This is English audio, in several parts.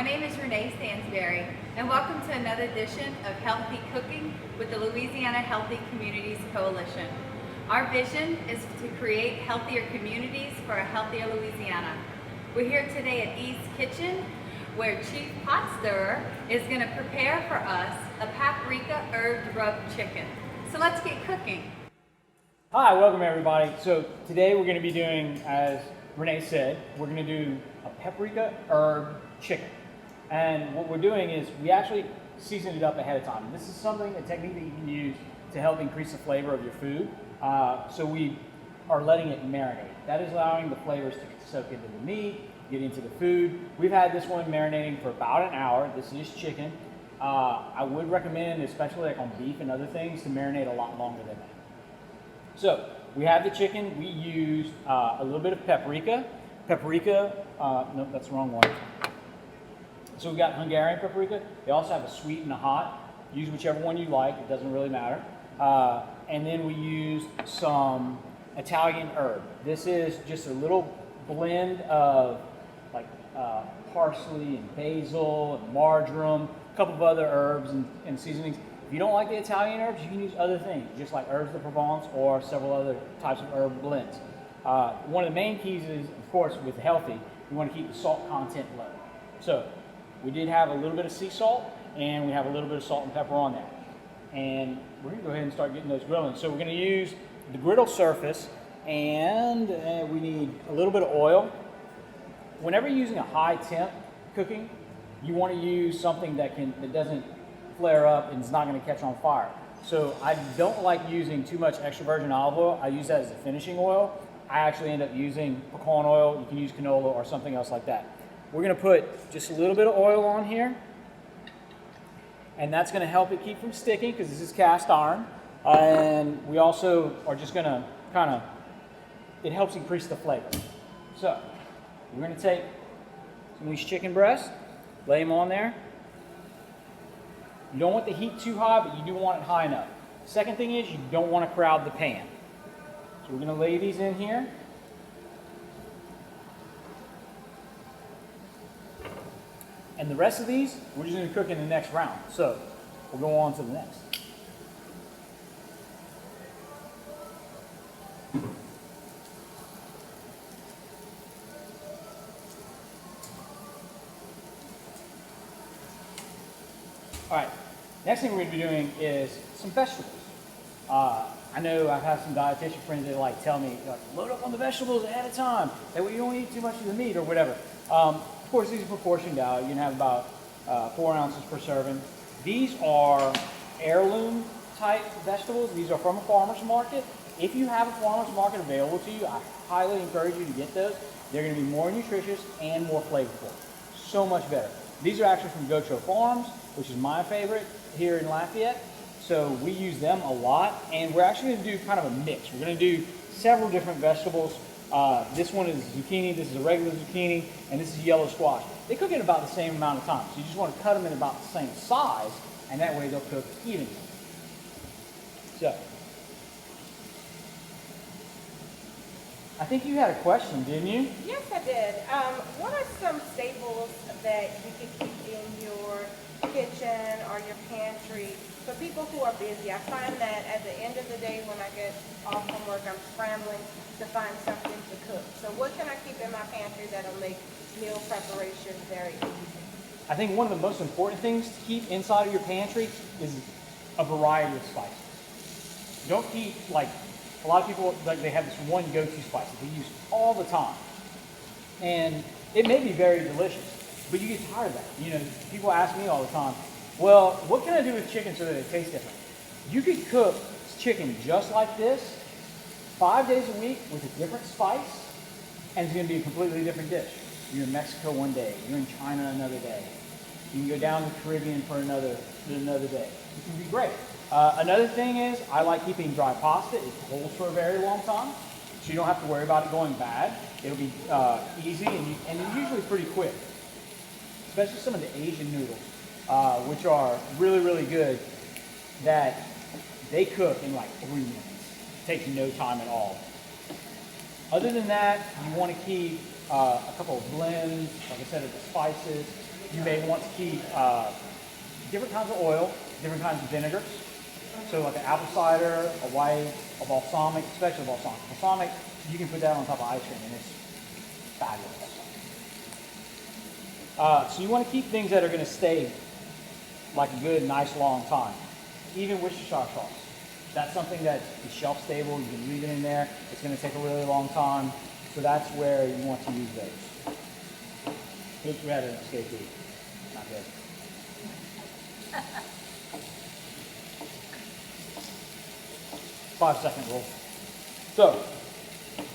My name is Renee Stansberry, and welcome to another edition of Healthy Cooking with the Louisiana Healthy Communities Coalition. Our vision is to create healthier communities for a healthier Louisiana. We're here today at E's Kitchen, where Chief Pot Stirrer is going to prepare for us a paprika herb rub chicken. So let's get cooking. Hi, welcome everybody. So today we're going to be doing, as Renee said, we're going to do a paprika herb chicken. And what we're doing is we actually season it up ahead of time. This is something, a technique that you can use to help increase the flavor of your food. So we are letting it marinate. That is allowing the flavors to soak into the meat, get into the food. We've had this one marinating for about an hour. This is chicken. I would recommend, especially like on beef and other things, to marinate a lot longer than that. So we have the chicken. We used a little bit of paprika. No, that's the wrong one. So we got Hungarian paprika. They also have a sweet and a hot. Use whichever one you like. It doesn't really matter. And then we used some Italian herb. This is just a little blend of like parsley and basil and marjoram, a couple of other herbs and seasonings. If you don't like the Italian herbs, you can use other things, just like herbs de Provence or several other types of herb blends. One of the main keys is, of course, with healthy, you want to keep the salt content low. So we did have a little bit of sea salt, and we have a little bit of salt and pepper on that. And we're going to go ahead and start getting those grilling. So we're going to use the griddle surface, and we need a little bit of oil. Whenever you're using a high temp cooking, you want to use something that doesn't flare up and it's not going to catch on fire. So I don't like using too much extra virgin olive oil. I use that as a finishing oil. I actually end up using pecan oil. You can use canola or something else like that. We're going to put just a little bit of oil on here, and that's going to help it keep from sticking because this is cast iron. And we also are just going to it helps increase the flavor. So we're going to take some of these chicken breasts, lay them on there. You don't want the heat too high, but you do want it high enough. Second thing is you don't want to crowd the pan. So we're going to lay these in here. And the rest of these, we're just going to cook in the next round. So we'll go on to the next. All right, next thing we're going to be doing is some vegetables. I know I've had some dietitian friends that like tell me, like, load up on the vegetables ahead of time. That way you don't eat too much of the meat or whatever. Of course, these are proportioned out. You can have about 4 ounces per serving. These are heirloom type vegetables. These are from a farmer's market. If you have a farmer's market available to you, I highly encourage you to get those. They're going to be more nutritious and more flavorful. So much better. These are actually from Gotro Farms, which is my favorite here in Lafayette. So we use them a lot, and we're actually going to do kind of a mix. We're going to do several different vegetables. This one is zucchini, this is a regular zucchini, and this is yellow squash. They cook in about the same amount of time, so you just want to cut them in about the same size, and that way they'll cook evenly. So, I think you had a question, didn't you? Yes, I did. What are some staples that you can keep in your kitchen or your pantry for people who are busy? I find that at the end of the day when I get off from work, I'm scrambling to find something to cook. So what can I keep in my pantry that'll make meal preparation very easy? I think one of the most important things to keep inside of your pantry is a variety of spices. Don't keep, like, a lot of people, like, they have this one go-to spice that they use all the time. And it may be very delicious, but you get tired of that. You know, people ask me all the time, well, what can I do with chicken so that it tastes different? You could cook chicken just like this 5 days a week with a different spice, and it's going to be a completely different dish. You're in Mexico one day, you're in China another day. You can go down to the Caribbean for another day. It can be great. Another thing is I like keeping dry pasta. It holds for a very long time, so you don't have to worry about it going bad. It'll be easy and it's usually pretty quick, especially some of the Asian noodles, which are really, really good, that they cook in like 3 minutes. It takes no time at all. Other than that, you want to keep a couple of blends, like I said, of the spices. You may want to keep different kinds of oil, different kinds of vinegars. So like an apple cider, a white, a balsamic, especially balsamic. Balsamic, you can put that on top of ice cream and it's fabulous. So you want to keep things that are going to stay like a good, nice, long time. Even Worcestershire sauce. That's something that is shelf stable. You can leave it in there. It's going to take a really long time. So that's where you want to use those. Oops, we had an escapee. Not good. 5-second rule. So,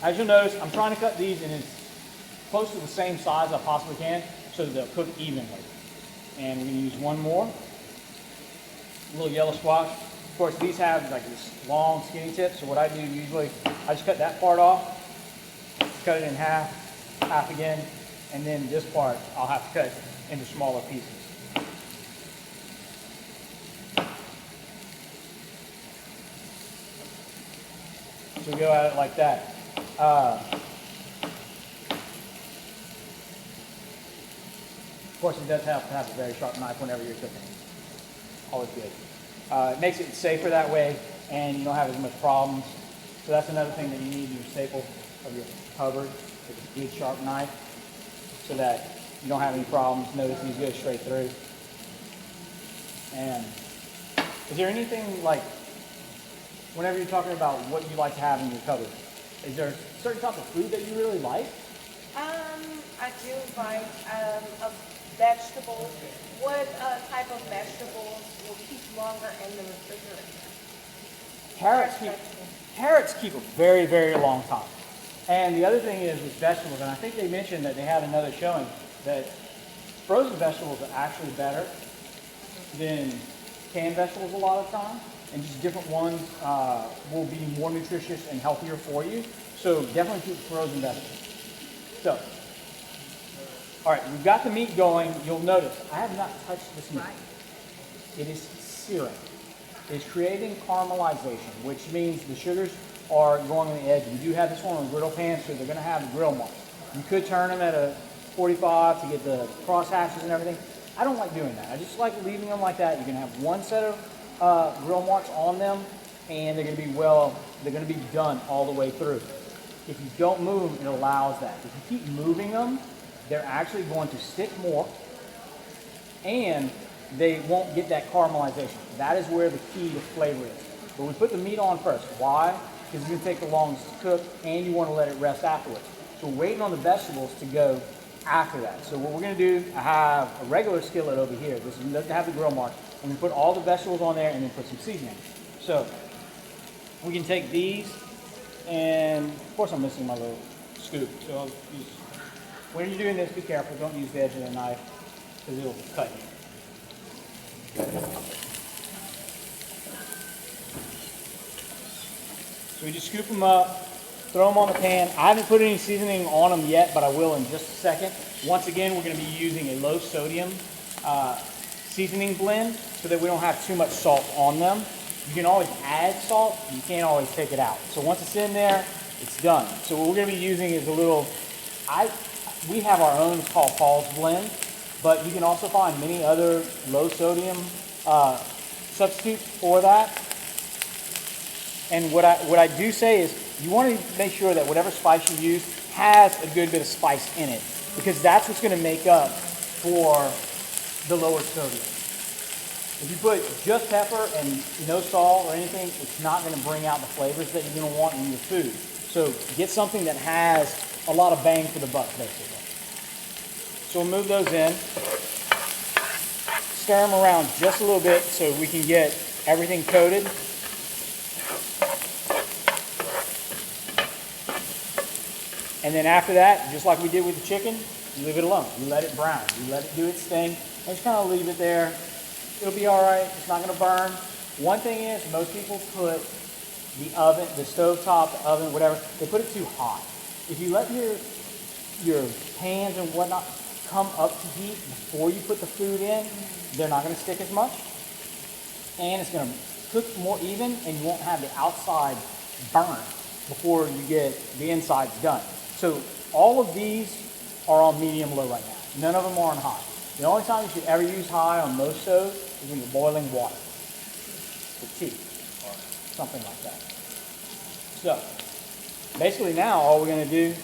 as you'll notice, I'm trying to cut these in as close to the same size as I possibly can so that they'll cook evenly. And we're going to use one more. A little yellow squash. Of course, these have like this long, skinny tip. So what I do usually, I just cut that part off, cut it in half, half again, and then this part I'll have to cut into smaller pieces. So we go at it like that. Of course, it does have to have a very sharp knife whenever you're cooking. Always good. It makes it safer that way, and you don't have as much problems. So that's another thing that you need in your staple of your cupboard, is a good sharp knife, so that you don't have any problems. Notice these go straight through. And is there anything like, whenever you're talking about what you like to have in your cupboard, is there a certain type of food that you really like? I do like vegetables. What type of vegetables will keep longer in the refrigerator? Carrots keep a very, very long time. And the other thing is with vegetables, and I think they mentioned that they had another showing, that frozen vegetables are actually better than canned vegetables a lot of times. And just different ones will be more nutritious and healthier for you. So definitely keep frozen vegetables. So, all right, we've got the meat going. You'll notice I have not touched this meat. It is searing. It's creating caramelization, which means the sugars are going on the edge. We do have this one on a griddle pan, so they're going to have the grill marks. You could turn them at a 45 to get the cross hatches and everything. I don't like doing that. I just like leaving them like that. You're going to have one set of grill marks on them, and they're going to be they're going to be done all the way through. If you don't move them, it allows that. If you keep moving them, they're actually going to stick more, and they won't get that caramelization. That is where the key to flavor is. But we put the meat on first. Why? Because it's going to take the longest to cook, and you want to let it rest afterwards. So we're waiting on the vegetables to go after that. So what we're going to do, I have a regular skillet over here. This doesn't have the grill mark. I'm going to put all the vegetables on there and then put some seasoning. So we can take these, and of course I'm missing my little scoop. So I'll use, when you're doing this, be careful. Don't use the edge of the knife because it'll cut you. So we just scoop them up, throw them on the pan. I haven't put any seasoning on them yet, but I will in just a second. Once again, we're going to be using a low sodium seasoning blend so that we don't have too much salt on them. You can always add salt, you can't always take it out. So once it's in there, it's done. So what we're going to be using is a little, we have our own, it's called Paul's Blend, but you can also find many other low sodium substitutes for that. And what I do say is you want to make sure that whatever spice you use has a good bit of spice in it, because that's what's going to make up for the lower sodium. If you put just pepper and no salt or anything, it's not going to bring out the flavors that you're going to want in your food. So get something that has a lot of bang for the buck, basically. So we'll move those in. Stir them around just a little bit so we can get everything coated. And then after that, just like we did with the chicken, you leave it alone. You let it brown. You let it do its thing. And just kind of leave it there. It'll be all right. It's not going to burn. One thing is, most people put the oven, the stovetop, the oven, whatever, they put it too hot. If you let your pans and whatnot come up to heat before you put the food in, they're not going to stick as much. And it's going to cook more even, and you won't have the outside burn before you get the insides done. So all of these are on medium low right now. None of them are on high. The only time you should ever use high on most stoves is when you're boiling water for tea or something like that. So basically now all we're going to do,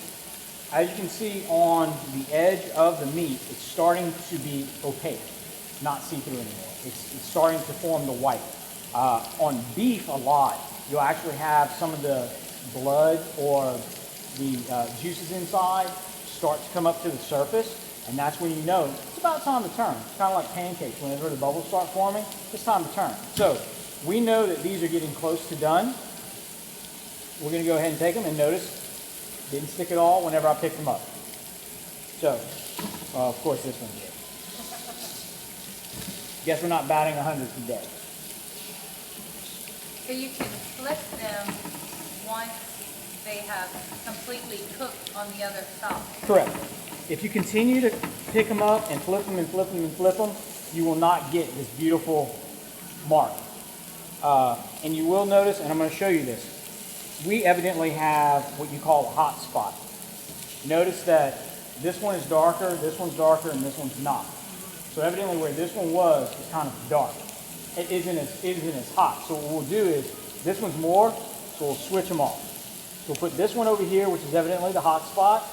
as you can see on the edge of the meat, it's starting to be opaque, not see-through anymore. It's starting to form the white. On beef a lot, you'll actually have some of the blood or the juices inside start to come up to the surface, and that's when you know it's about time to turn. It's kind of like pancakes. Whenever the bubbles start forming, it's time to turn. So we know that these are getting close to done. We're going to go ahead and take them, and notice didn't stick at all whenever I picked them up. So, of course this one did. Guess we're not batting 100 today. So you can flip them once they have completely cooked on the other side. Correct. If you continue to pick them up and flip them and flip them and flip them, you will not get this beautiful mark. And you will notice, and I'm going to show you this, we evidently have what you call a hot spot. Notice that this one is darker, and this one's not. So evidently where this one was is kind of dark. It isn't as hot. So what we'll do is, this one's more, so we'll switch them off. So we'll put this one over here, which is evidently the hot spot,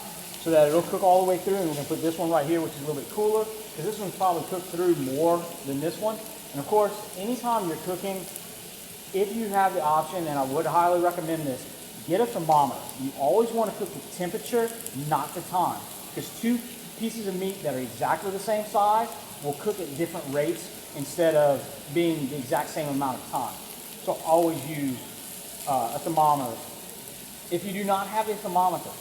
so that it'll cook all the way through, and we're going to put this one right here, which is a little bit cooler, because this one's probably cooked through more than this one. And of course, anytime you're cooking, if you have the option, and I would highly recommend this, get a thermometer. You always want to cook the temperature, not the time, because two pieces of meat that are exactly the same size will cook at different rates instead of being the exact same amount of time. So always use a thermometer. If you do not have a thermometer,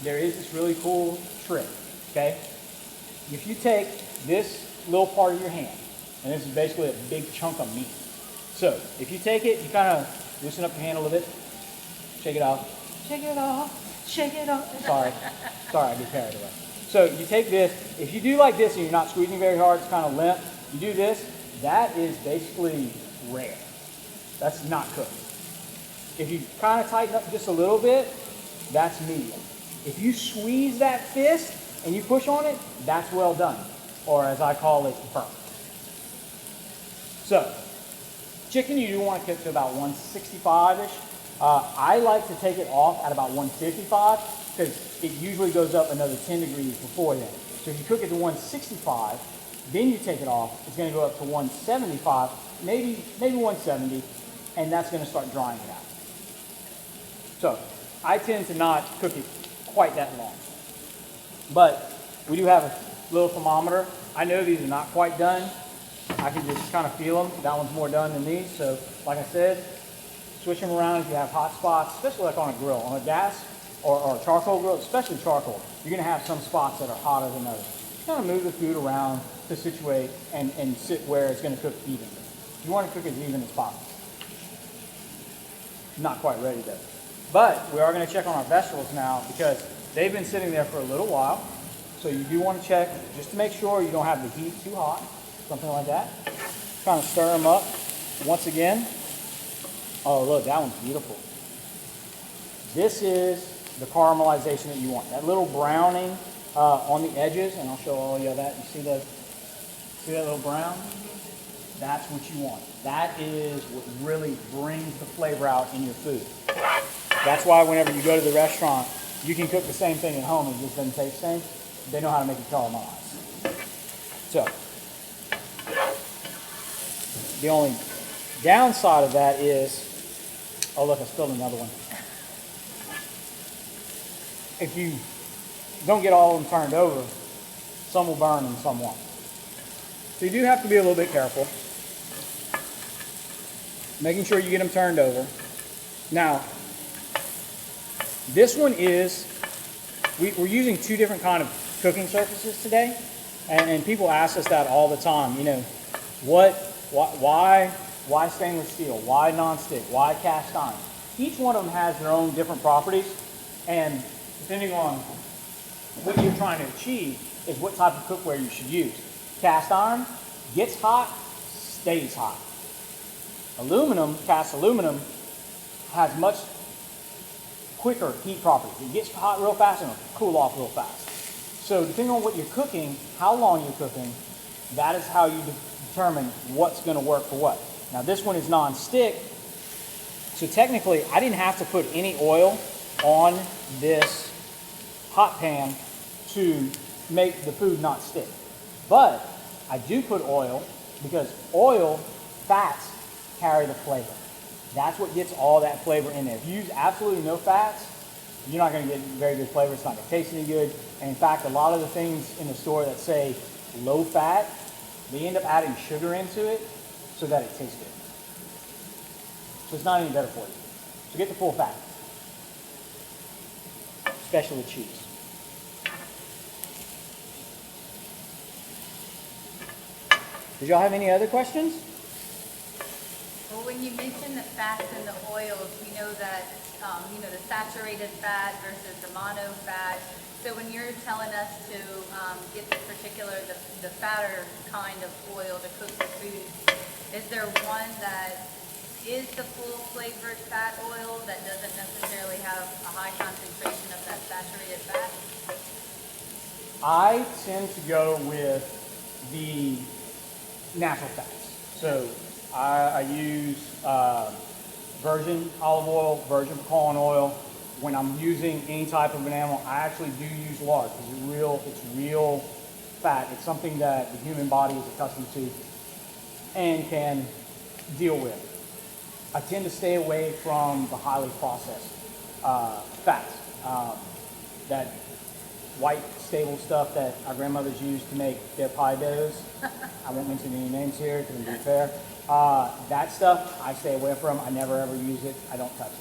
there is this really cool trick, okay? If you take this little part of your hand, and this is basically a big chunk of meat. So if you take it, you kind of loosen up your hand a little bit, shake it off, shake it off, shake it off. Sorry, I get carried away. So you take this, if you do like this and you're not squeezing very hard, it's kind of limp, you do this, that is basically rare. That's not cooked. If you kind of tighten up just a little bit, that's medium. If you squeeze that fist and you push on it, that's well done, or as I call it, burnt. So, chicken you do want to cook to about 165-ish. I like to take it off at about 155 because it usually goes up another 10 degrees before then. So if you cook it to 165, then you take it off, it's going to go up to 175, maybe 170, and that's going to start drying it out. So I tend to not cook it quite that long. But we do have a little thermometer. I know these are not quite done. I can just kind of feel them. That one's more done than these. So like I said, switch them around if you have hot spots, especially like on a grill. On a gas or a charcoal grill, especially charcoal, you're going to have some spots that are hotter than others. Just kind of move the food around to situate and sit where it's going to cook evenly. You want to cook as even as possible. Not quite ready though. But we are going to check on our vegetables now because they've been sitting there for a little while. So you do want to check just to make sure you don't have the heat too hot, something like that. Kind of stir them up once again. Oh look, that one's beautiful. This is the caramelization that you want. That little browning on the edges, and I'll show all you that. You see that little brown? That's what you want. That is what really brings the flavor out in your food. That's why whenever you go to the restaurant, you can cook the same thing at home. It just doesn't taste the same. They know how to make it caramelize. So, the only downside of that is, oh look, I spilled another one. If you don't get all of them turned over, some will burn and some won't. So you do have to be a little bit careful. Making sure you get them turned over. Now, this one is, we're using two different kind of cooking surfaces today, and people ask us that all the time. You know, why stainless steel? Why nonstick? Why cast iron? Each one of them has their own different properties, and depending on what you're trying to achieve is what type of cookware you should use. Cast iron gets hot, stays hot. Aluminum, cast aluminum, has much quicker heat properties. It gets hot real fast and it'll cool off real fast. So depending on what you're cooking, how long you're cooking, That is how you determine what's going to work for what. Now this one is non-stick, so technically I didn't have to put any oil on this hot pan to make the food not stick. But I do put oil because oil, fats carry the flavor. That's what gets all that flavor in there. If you use absolutely no fats, you're not going to get very good flavor. It's not going to taste any good. And in fact, a lot of the things in the store that say low fat, they end up adding sugar into it so that it tastes good. So it's not any better for you. So get the full fat, especially with cheese. Did y'all have any other questions? Well, when you mention the fats and the oils, we know that, the saturated fat versus the mono fat. So when you're telling us to get the fatter kind of oil to cook the food, is there one that is the full flavored fat oil that doesn't necessarily have a high concentration of that saturated fat? I tend to go with the natural fats. So I use virgin olive oil, virgin pecan oil. When I'm using any type of an animal, I actually do use lard because it's real fat. It's something that the human body is accustomed to and can deal with. I tend to stay away from the highly processed fats. That white stable stuff that our grandmothers used to make their pie doughs. I won't mention any names here because I'm being fair. That stuff I stay away from. I never ever use it. I don't touch it.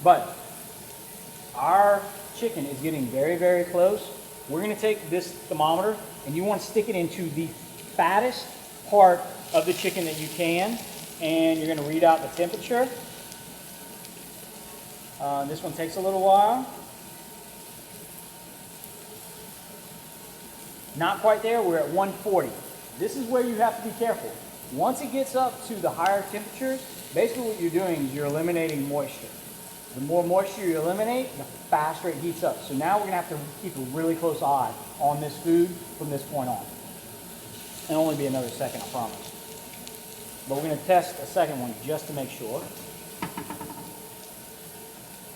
But our chicken is getting very, very close. We're going to take this thermometer and you want to stick it into the fattest part of the chicken that you can, and you're going to read out the temperature. This one takes a little while. Not quite there, we're at 140. This is where you have to be careful. Once it gets up to the higher temperatures, basically what you're doing is you're eliminating moisture. The more moisture you eliminate, the faster it heats up. So now we're gonna have to keep a really close eye on this food from this point on. It'll only be another second, I promise. But we're gonna test a second one just to make sure.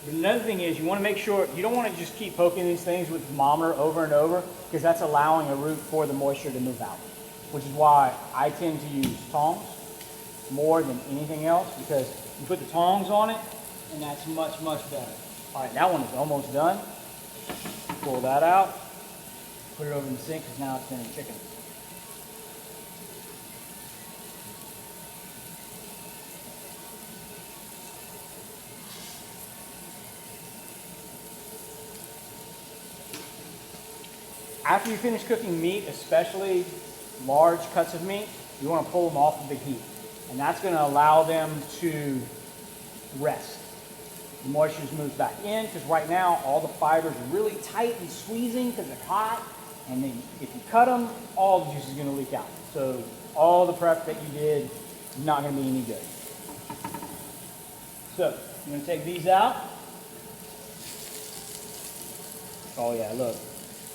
But another thing is you wanna make sure, you don't wanna just keep poking these things with the thermometer over and over because that's allowing a route for the moisture to move out. Which is why I tend to use tongs more than anything else, because you put the tongs on it and that's much, much better. All right, that one is almost done. Pull that out, put it over in the sink because now it's spinning chicken. After you finish cooking meat, especially large cuts of meat, you want to pull them off of the heat. And that's going to allow them to rest. The moisture moves back in because right now all the fibers are really tight and squeezing because they're hot. And then if you cut them, all the juice is going to leak out. So all the prep that you did is not going to be any good. So I'm going to take these out. Oh yeah, look,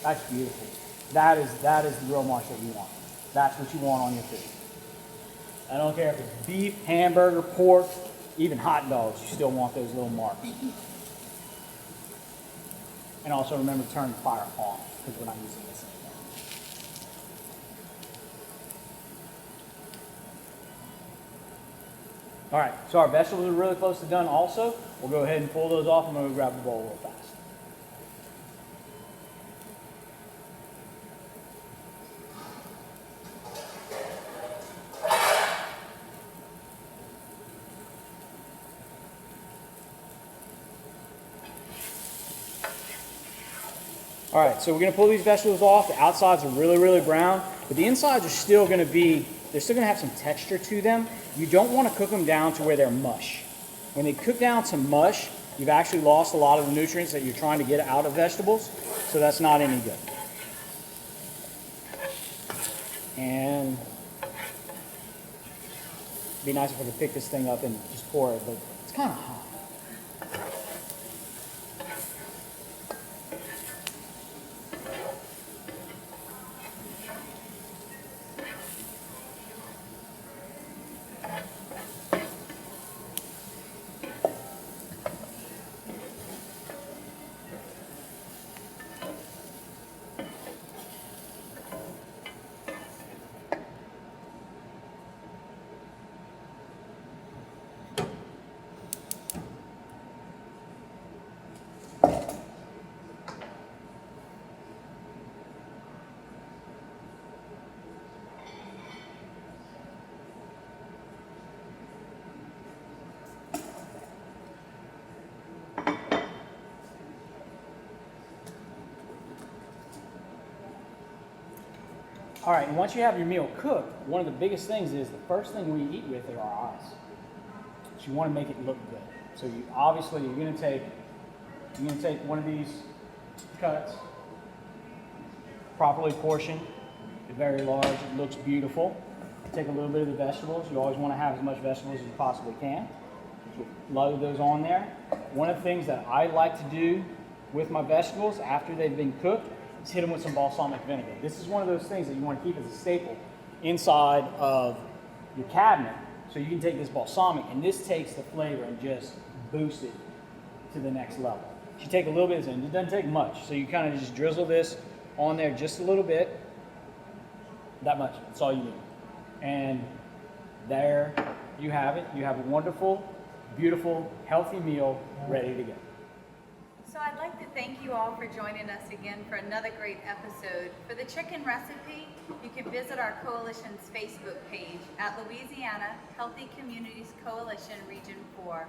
that's beautiful. That is the real marsh that you want. That's what you want on your food. I don't care if it's beef, hamburger, pork, even hot dogs, you still want those little marks. And also remember to turn the fire off because we're not using this anymore. All right, so our vegetables are really close to done also. We'll go ahead and pull those off. I'm going to grab the bowl real fast. All right, so we're gonna pull these vegetables off. The outsides are really, really brown, but the insides are still gonna be, they're still gonna have some texture to them. You don't wanna cook them down to where they're mush. When they cook down to mush, you've actually lost a lot of the nutrients that you're trying to get out of vegetables, so that's not any good. And it'd be nice if I could pick this thing up and just pour it, but it's kind of hot. All right, and once you have your meal cooked, one of the biggest things is the first thing we eat with are our eyes. So you want to make it look good. So you obviously you're gonna take one of these cuts, properly portioned, very large, it looks beautiful. Take a little bit of the vegetables. You always want to have as much vegetables as you possibly can. So load those on there. One of the things that I like to do with my vegetables after they've been cooked is hit them with some balsamic vinegar. This is one of those things that you want to keep as a staple inside of your cabinet. So you can take this balsamic, and this takes the flavor and just boosts it to the next level. You take a little bit, and it doesn't take much. So you kind of just drizzle this on there just a little bit. That much, that's all you need. And there you have it. You have a wonderful, beautiful, healthy meal ready to go. So I'd like to thank you all for joining us again for another great episode. For the chicken recipe, you can visit our coalition's Facebook page at Louisiana Healthy Communities Coalition Region 4.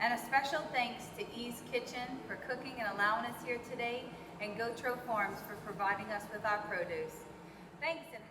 And a special thanks to E's Kitchen for cooking and allowing us here today, and Gotro Farms for providing us with our produce. Thanks, and